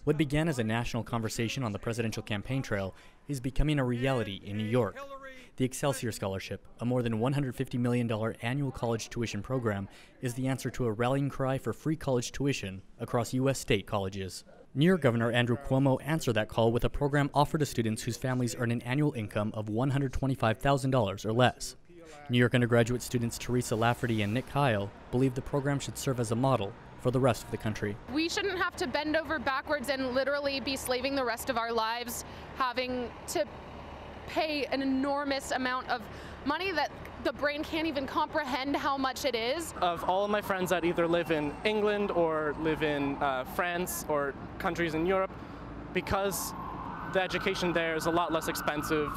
What began as a national conversation on the presidential campaign trail is becoming a reality in New York. The Excelsior Scholarship, a more than $150 million annual college tuition program, is the answer to a rallying cry for free college tuition across U.S. state colleges. New York Governor Andrew Cuomo answered that call with a program offered to students whose families earn an annual income of $125,000 or less. New York undergraduate students Teresa Lafferty and Nick Kyle believe the program should serve as a model for the rest of the country. We shouldn't have to bend over backwards and literally be slaving the rest of our lives, having to pay an enormous amount of money that the brain can't even comprehend how much it is. Of all of my friends that either live in England or live in France or countries in Europe, because the education there is a lot less expensive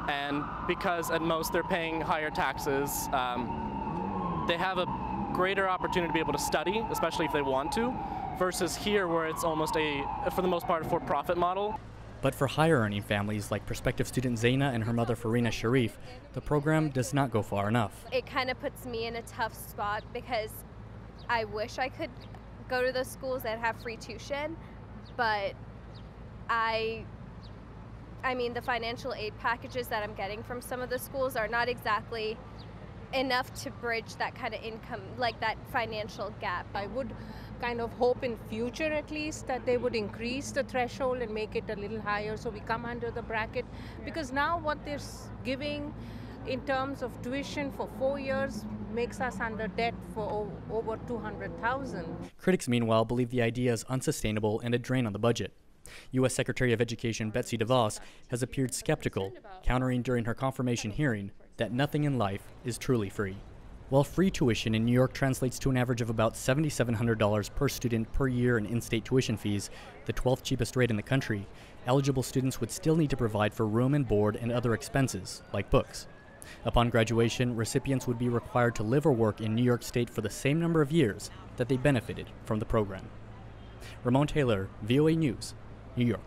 and because at most they're paying higher taxes, they have a greater opportunity to be able to study, especially if they want to, versus here where it's almost for the most part, a for-profit model. But for higher-earning families like prospective student Zaina and her mother Farina Sharif, the program does not go far enough. It kind of puts me in a tough spot because I wish I could go to those schools that have free tuition, but I mean, the financial aid packages that I'm getting from some of the schools are not exactly enough to bridge that kind of income, like that financial gap. I would kind of hope in future at least that they would increase the threshold and make it a little higher so we come under the bracket, because now what they're giving in terms of tuition for 4 years makes us under debt for over $200,000. Critics, meanwhile, believe the idea is unsustainable and a drain on the budget. U.S. Secretary of Education Betsy DeVos has appeared skeptical, countering during her confirmation hearing that nothing in life is truly free. While free tuition in New York translates to an average of about $7,700 per student per year in in-state tuition fees, the 12th cheapest rate in the country, eligible students would still need to provide for room and board and other expenses, like books. Upon graduation, recipients would be required to live or work in New York State for the same number of years that they benefited from the program. Ramon Taylor, VOA News, New York.